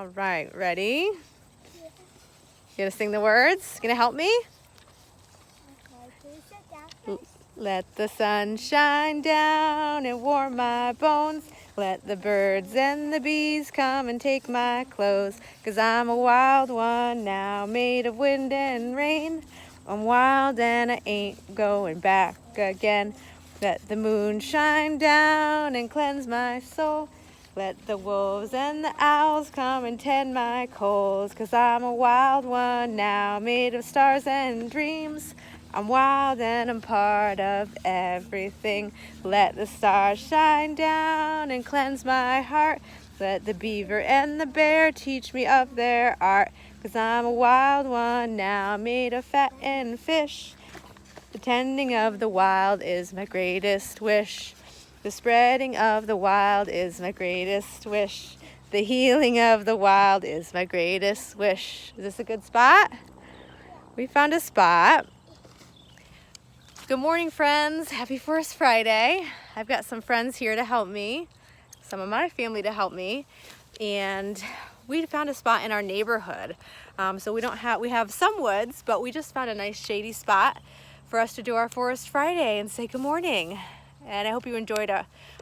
All right, ready? You gonna sing the words? Gonna help me? Okay, please sit down first. Let the sun shine down and warm my bones. Let the birds and the bees come and take my clothes. 'Cause I'm a wild one now, made of wind and rain. I'm wild and I ain't going back again. Let the moon shine down and cleanse my soul. Let the wolves and the owls come and tend my coals. 'Cause I'm a wild one now, made of stars and dreams. I'm wild and I'm part of everything. Let the stars shine down and cleanse my heart. Let the beaver and the bear teach me of their art. 'Cause I'm a wild one now, made of fat and fish. The tending of the wild is my greatest wish. The spreading of the wild is my greatest wish. The healing of the wild is my greatest wish. Is this a good spot? We found a spot. Good morning, friends. Happy Forest Friday. I've got some friends here to help me, some of my family to help me, and we found a spot in our neighborhood. So we have some woods, but we just found a nice shady spot for us to do our Forest Friday and say good morning. And I hope you enjoyed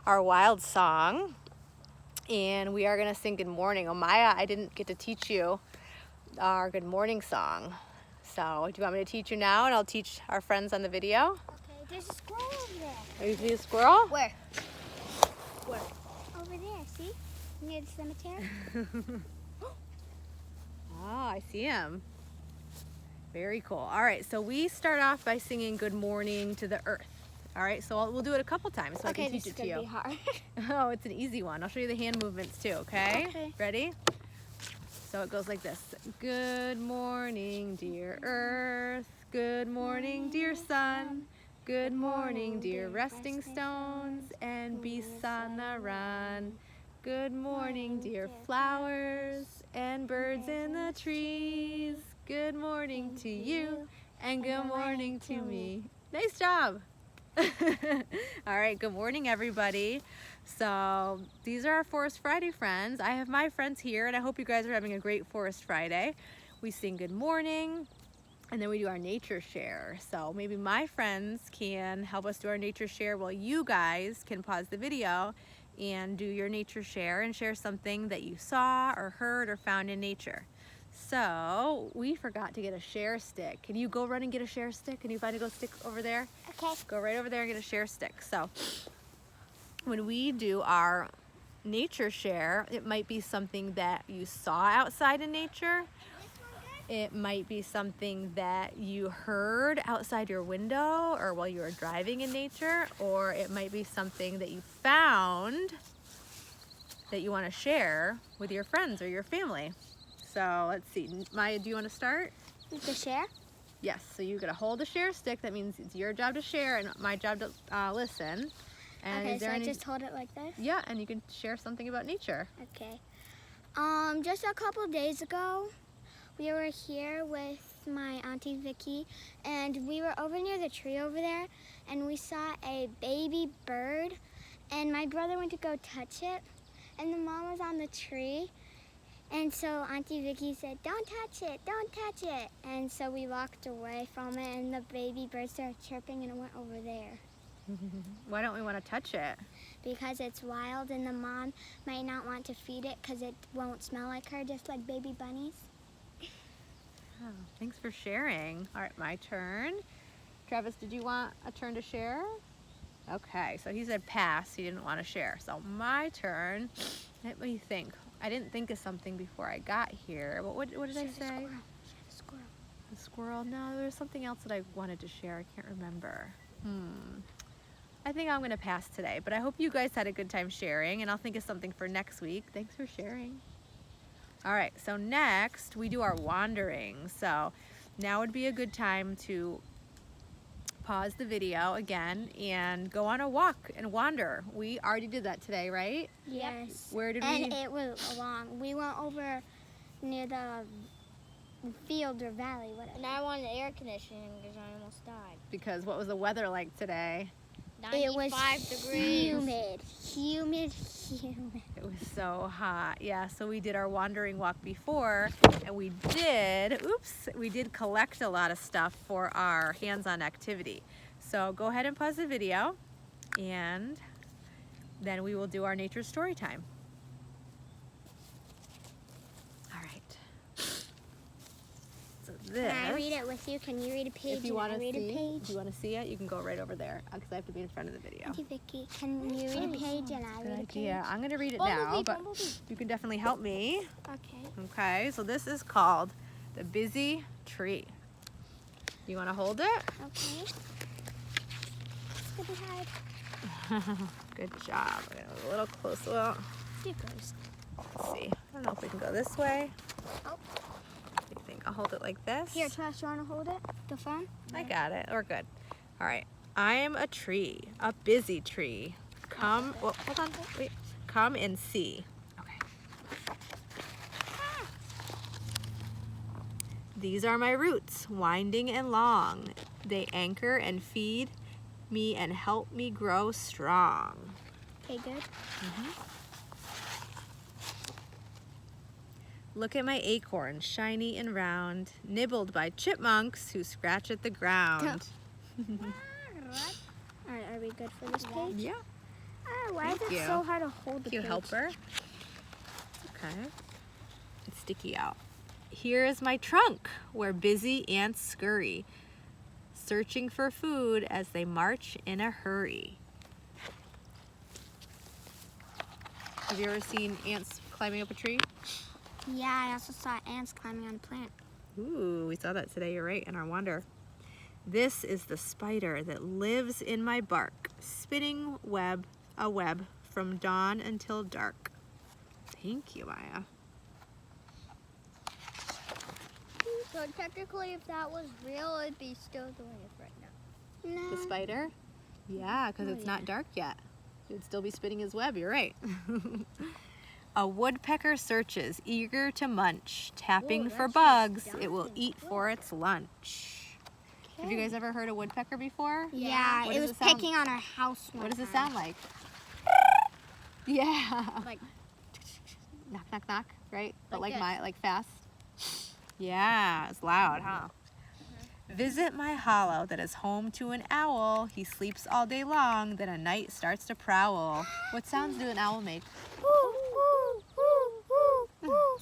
our wild song. And we are gonna sing good morning. Oh, Maya, I didn't get to teach you our good morning song. So do you want me to teach you now, and I'll teach our friends on the video? Okay, there's a squirrel over there. Are you see a squirrel? Where? Over there, see? Near the cemetery. Oh, I see him. Very cool. All right, so we start off by singing good morning to the earth. All right, so we'll do it a couple times so I can teach it to you. Okay, this is gonna be hard. Oh, it's an easy one. I'll show you the hand movements too, okay? Okay. Ready? So it goes like this. Good morning, dear earth. Good morning, dear sun. Good morning, dear resting stones and beasts on the run. Good morning, dear flowers and birds in the trees. Good morning to you and good morning to me. Nice job. All right, good morning, everybody. So these are our Forest Friday friends. I have my friends here, and I hope you guys are having a great Forest Friday. We sing good morning, and then we do our nature share. So maybe my friends can help us do our nature share while you guys can pause the video and do your nature share and share something that you saw or heard or found in nature. So we forgot to get a share stick. Can you go run and get a share stick? Can you find a go stick over there? Okay. Go right over there and get a share stick. So when we do our nature share, it might be something that you saw outside in nature. It might be something that you heard outside your window or while you were driving in nature, or it might be something that you found that you want to share with your friends or your family. So let's see. Maya, do you want to start? With the share? Yes, so you're gonna hold the share stick. That means it's your job to share and my job to listen. And Okay, is there so any... I just hold it like this? Yeah, and you can share something about nature. Okay. Just a couple days ago, we were here with my Auntie Vicky, and we were over near the tree over there, and we saw a baby bird, and my brother went to go touch it, and the mom was on the tree, and so Auntie Vicky said, "Don't touch it, don't touch it." And so we walked away from it, and the baby bird started chirping, and it went over there. Why don't we want to touch it? Because it's wild, and the mom might not want to feed it because it won't smell like her, just like baby bunnies. Oh, thanks for sharing. All right, my turn. Travis, did you want a turn to share? Okay, so he said pass. He didn't want to share. So my turn. Let me think. I didn't think of something before I got here. What did I say? Squirrel. The squirrel? No, there was something else that I wanted to share. I can't remember. I think I'm going to pass today, but I hope you guys had a good time sharing, and I'll think of something for next week. Thanks for sharing. All right, so next we do our wandering. So now would be a good time to pause the video again and go on a walk and wander. We already did that today, right? Yes. Where did and we? it was long. We went over near the field or valley, whatever. And I wanted air conditioning because I almost died. Because what was the weather like today? It was 95 degrees. humid. It was so hot. Yeah, so we did our wandering walk before, and we did collect a lot of stuff for our hands-on activity. So go ahead and pause the video, and then we will do our nature story time. All right. So this. Can I read it with you? Can you read a page? If you want to read see, a page? if you want to see it, you can go right over there because I have to be in front of the video. Auntie Vicky, can you read a page and I Good read a page? idea. I'm gonna read it now, but you can definitely help me. Okay. Okay, so this is called The Busy Tree. You want to hold it? Okay. Let's get behind. Good job. We're gonna go a little close. Well, See it goes. let's see. I don't know if we can go this way. Oh. What do you think? I'll hold it like this. Here, Trash, you want to hold it? The phone? I got it. We're good. All right. I'm a tree, a busy tree. Come. Well, hold on. Wait. Come and see. Okay. These are my roots, winding and long. They anchor and feed me and help me grow strong. Okay, good. Look at my acorn, shiny and round, nibbled by chipmunks who scratch at the ground. All right, are we good for this page? Yeah, Why is Thank it you. so hard to hold the cute page? helper. Okay, it's sticky out. Here is my trunk, where busy ants scurry, searching for food as they march in a hurry. Have you ever seen ants climbing up a tree? Yeah, I also saw ants climbing on a plant. Ooh, we saw that today, you're right, in our wander. This is the spider that lives in my bark, spinning a web from dawn until dark. Thank you, Maya. So technically, if that was real, it'd be still doing it right now. No. The spider? Yeah, because it's not dark yet. It'd still be spinning his web, you're right. A woodpecker searches, eager to munch, tapping Ooh, for that's bugs just it will diving eat for its lunch. Have you guys ever heard a woodpecker before? Yeah, What it does was it sound- picking on our house one What does it time. sound like? Yeah. Like, Knock, knock, knock, right? But Like like fast. Yeah, it's loud, huh? Visit my hollow that is home to an owl. He sleeps all day long, then at night starts to prowl. What sounds do an owl make?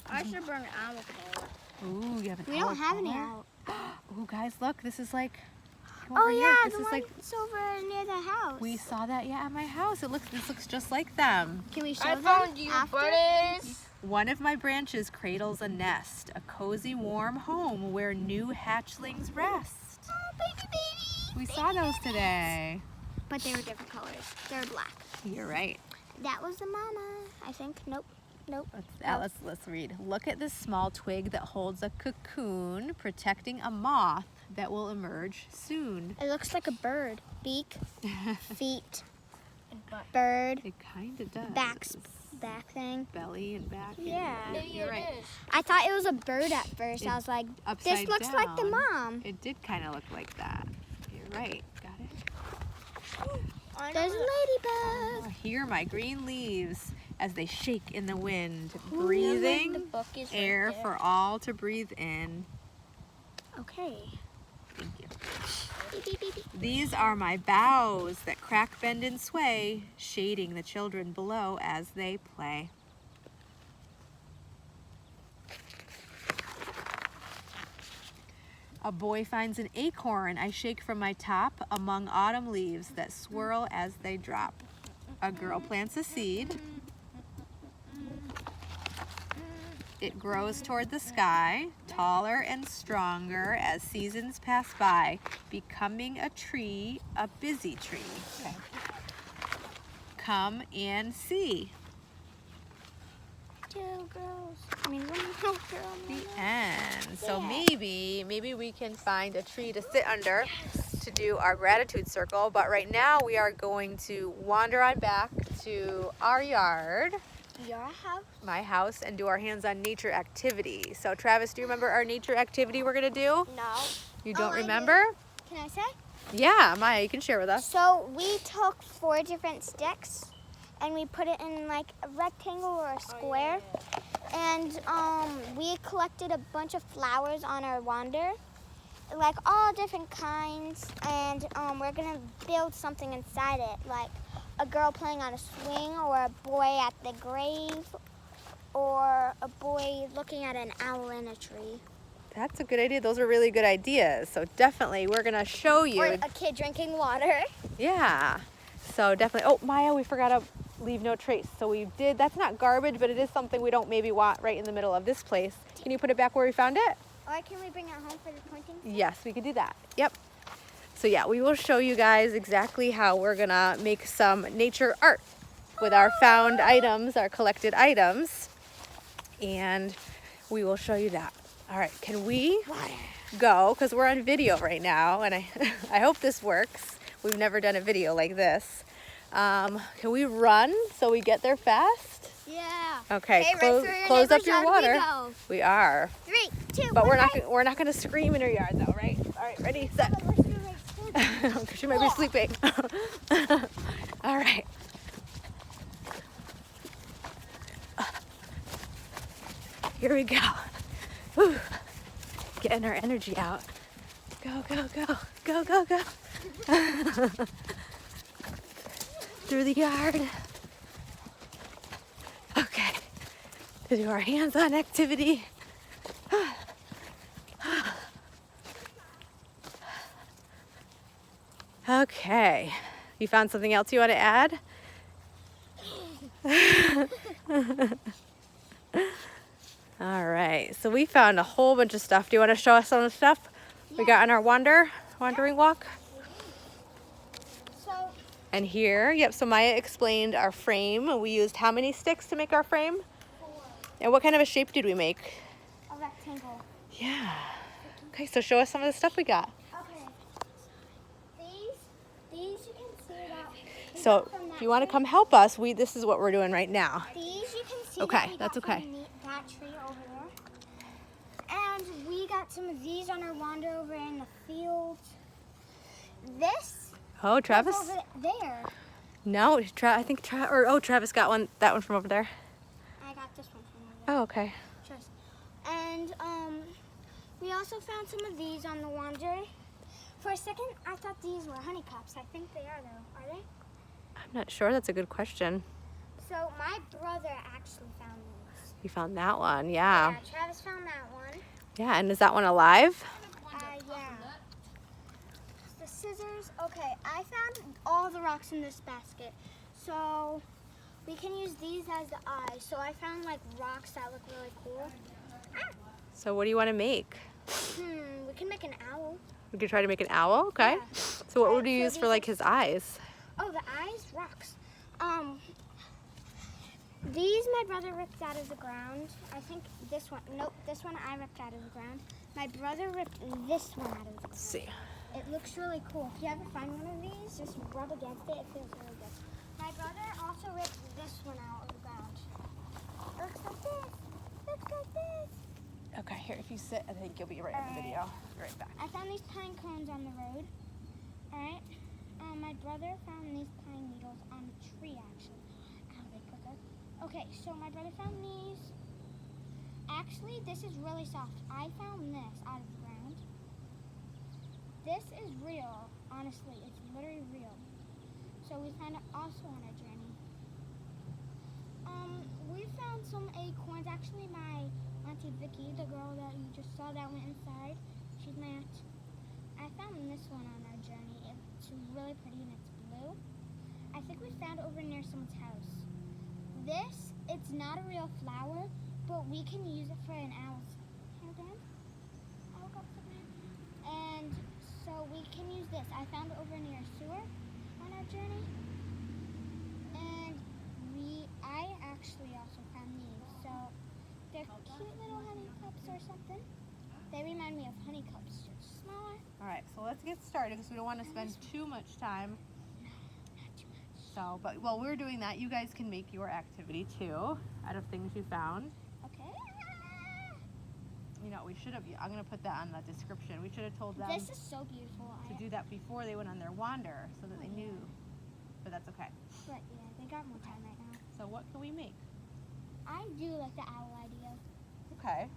I should bring an owl collar. Ooh, you have an We owl don't have any collar? out. Ooh, guys, look, this is like. come Oh over here. yeah, This the is one like that's over near the house. we saw that at my house. This looks just like them. Can we show I them found you, after? buddies. One of my branches cradles a nest, a cozy, warm home where new hatchlings rest. Oh, baby. We saw those today. But they were different colors. They were black. You're right. That was the mama, I think. Nope. Let's read. Look at this small twig that holds a cocoon, protecting a moth that will emerge soon. It looks like a bird. Beak, feet, And butt. bird, It kind of does. back thing. Belly and back. Yeah. You're right. I thought it was a bird at first. I was like, Upside this looks like the down. mom. It did kind of look like that. You're right. Got it. There's a ladybug. Oh, hear my green leaves as they shake in the wind, breathing The book is right air there. for all to breathe in. Okay. Thank you. Beep, beep, beep, beep. These are my boughs that crack, bend, and sway, shading the children below as they play. A boy finds an acorn I shake from my top among autumn leaves that swirl as they drop. A girl plants a seed. It grows toward the sky, taller and stronger as seasons pass by, becoming a tree, a busy tree. Okay. Come and see. Two girls. I mean, one little girl. The end. So Yeah. maybe we can find a tree to sit under to do our gratitude circle. But right now we are going to wander on back to our yard, Your house? my house, and do our hands-on nature activity. So Travis, do you remember our nature activity we're gonna do? No. You Oh, don't I do. remember? Can I say? Yeah, Maya, you can share with us. So we took 4 different sticks and we put it in like a rectangle or a square. And we collected a bunch of flowers on our wander, like all different kinds. And we're gonna build something inside it, like a girl playing on a swing, or a boy at the grave, or a boy looking at an owl in a tree. That's a good idea. Those are really good ideas. So definitely we're going to show you. Or a kid drinking water. Yeah. So definitely. Oh, Maya, we forgot to leave no trace. So we did. That's not garbage, but it is something we don't maybe want right in the middle of this place. Can you put it back where we found it? Or can we bring it home for the pointing? Yes, we could do that. Yep. So yeah, we will show you guys exactly how we're going to make some nature art with our found items, our collected items. And we will show you that. All right, can we go, because we're on video right now, and I hope this works. We've never done a video like this. Can we run so we get there fast? Yeah. Okay, Hey, close up your water. We are. 3, 2, But 1, we're not gonna scream in her yard though, right? All right, ready, set. She might be sleeping. All right. Here we go. Whew. Getting our energy out. Go, go, go, go, go, go. Through the yard. Okay. To do our hands-on activity. Okay. You found something else you want to add? All right, so we found a whole bunch of stuff. Do you want to show us some of the stuff we got on our wandering walk? So, And here, yep, so Maya explained our frame. We used how many sticks to make our frame? 4. And what kind of a shape did we make? A rectangle. Yeah. Okay, so show us some of the stuff we got. Okay. These you can see that. we So got from if that you want to tree. come help us, this is what we're doing right now. These you can see. Okay, that we that's got from okay. That tree over there. And we got some of these on our wander over in the field. This Oh, is Travis? over there. No, I think Travis got that one from over there. I got this one from over there. Oh, okay. Trust. And we also found some of these on the wander. For a second, I thought these were honeycups. I think they are though. Are they? I'm not sure. That's a good question. So my brother actually found these. You found that one, yeah. Yeah, Travis found that one. Yeah, and is that one alive? Yeah. The scissors. Okay, I found all the rocks in this basket. So we can use these as the eyes. So I found like rocks that look really cool. So what do you want to make? We can make an owl. We could try to make an owl, okay? Yeah. So what would So you use for these like his eyes? Oh, the eyes? Rocks. These my brother ripped out of the ground. I think this one, nope, this one I ripped out of the ground. My brother ripped this one out of the ground. Let's see. It looks really cool. If you ever find one of these, just rub against it. It feels really good. My brother also ripped this one out of the ground. It looks like this. Looks like this. Okay, here, if you sit, I think you'll be right in the video. Be right back. I found these pine cones on the road. All right. My brother found these pine needles on the tree, actually. Ow, they quicker. Okay, so my brother found these. Actually, this is really soft. I found this out of the ground. This is real. Honestly, it's literally real. So we found it also on our journey. We found some acorns. Actually, my Auntie Vicky, the girl that you just saw that went inside, she's my aunt. I found this one on our journey. It's really pretty and it's blue. I think we found it over near someone's house. This, it's not a real flower, but we can use it for an owl's hairband. And so we can use this. I found it over near a sewer on our journey. And I actually also found these. So they're cute little honeycups or something. They remind me of honeycups, just smaller. All right, so let's get started because we don't want to spend too much time. Not too much. So, but while we're doing that, you guys can make your activity too out of things you found. Okay. You know what we we should have. I'm gonna put that on the description. We should have told them This is so beautiful. to do that before they went on their wander, so that they knew. But that's okay. But yeah, they got more time right now. So what can we make? I do like the owl idea. Okay.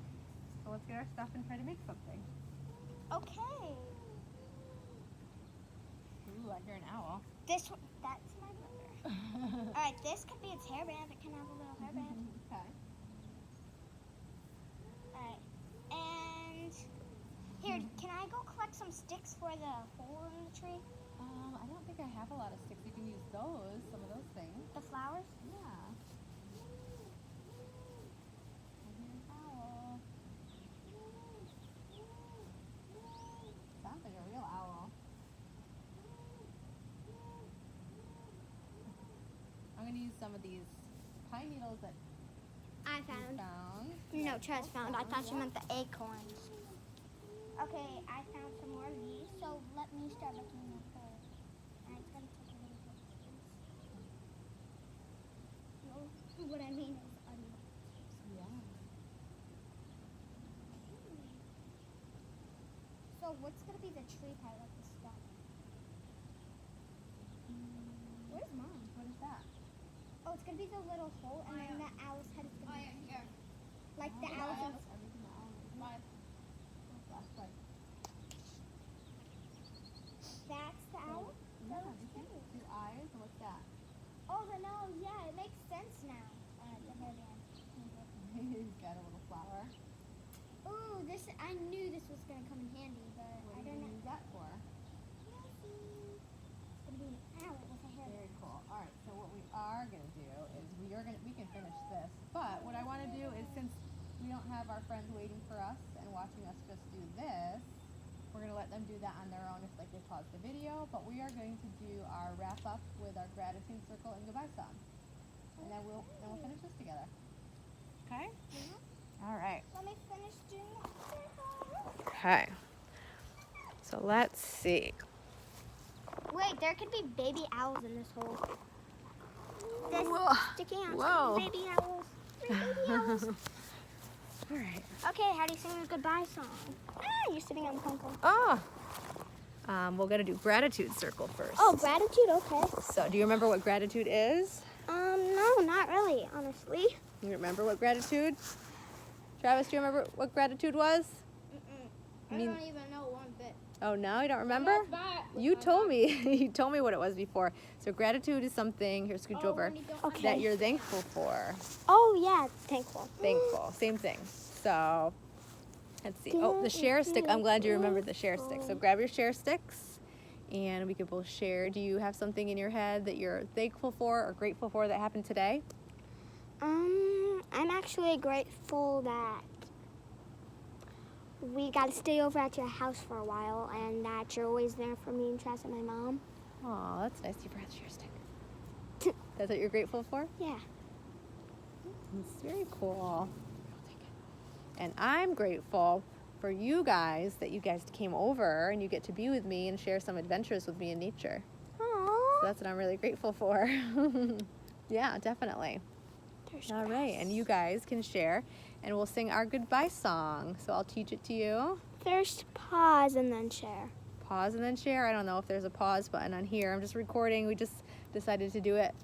So let's get our stuff and try to make something. Okay. Ooh, I hear an owl. This one, that's my brother. All right, this could be its hairband. It can have a little hairband. Okay. All right. And here, can I go collect some sticks for the hole in the tree? I don't think I have a lot of sticks. You can use those, some of those things. The flowers? Yeah. I hear an owl. Sounds like a real owl. I'm going to use some of these pine needles that I we found. found. No, Chaz found. I thought you meant the acorns. Okay, I found some more of these, so let me start making the hole. And it's gonna take a little bit. No, what I mean is Yeah. So what's gonna be the tree part of the stump? Where's mom? What is that? Oh, it's gonna be the little hole, and then the owl's head is gonna be here. like the owl's. Everything the owl is. That's right. That's the owl. Yeah, That looks you see cute. 2 eyes, and what's that? Oh, the nose. Yeah, it makes sense now. The hairband. He's got a little flower. Ooh, this. I knew this was gonna come in handy, but What I are you don't going to know. use that for? It's gonna be an owl with a hairband. Very cool. All right, so what we are going to do is we can finish this. But what I want to do is, since we don't have our friends waiting for us and watching us just do this, we're going to let them do that on their own if they pause the video. But we are going to do our wrap up with our gratitude circle and goodbye song. And then we'll finish this together. Okay? Yeah. All right. Let me finish doing that circle. Okay. So let's see. Wait, there could be baby owls in this hole. This Whoa. sticking out. Whoa. Baby owls. Three baby owls. All right. Okay, how do you sing a goodbye song? Ah, you're sitting on the pumpkin. Oh. We're going to do gratitude circle first. Oh, gratitude, okay. So do you remember what gratitude is? No, not really, honestly. You remember what gratitude? Travis, do you remember what gratitude was? I mean- don't even know one bit. Oh, no, you don't remember? That's bad. You told me. You told me what it was before. So gratitude is something, here, scooch over, Okay. that you're thankful for. Oh, yeah, thankful. Thankful, same thing. So, let's see. Oh, the share stick. I'm glad you remembered the share stick. So grab your share sticks and we can both share. Do you have something in your head that you're thankful for or grateful for that happened today? I'm actually grateful that we got to stay over at your house for a while and that you're always there for me and Chaz and my mom. Oh, that's nice. You forgot the share stick. That's what you're grateful for? Yeah. It's very cool. I'll take it. And I'm grateful for you guys, that you guys came over and you get to be with me and share some adventures with me in nature. Aww. So that's what I'm really grateful for. Yeah, definitely. All right, and you guys can share and we'll sing our goodbye song. So I'll teach it to you. First pause and then share. Pause and then share. I don't know if there's a pause button on here. I'm just recording. We just decided to do it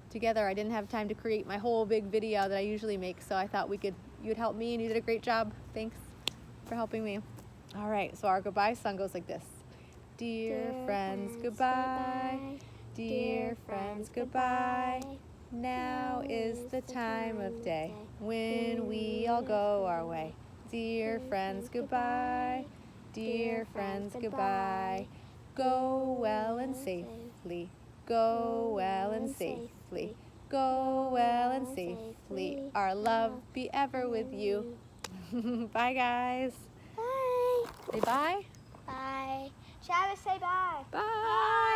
together. I didn't have time to create my whole big video that I usually make, so I thought you'd help me, and you did a great job. Thanks for helping me. All right, so our goodbye song goes like this. Dear friends, goodbye. Dear friends, goodbye. Now is the time of day when we all go our way. Dear friends, goodbye. Dear friends, goodbye. Go well and safely. Go well and safely. Go well and safely. Our love be ever with you. Bye, guys. Bye. Say bye. Bye. Travis, say bye. Bye.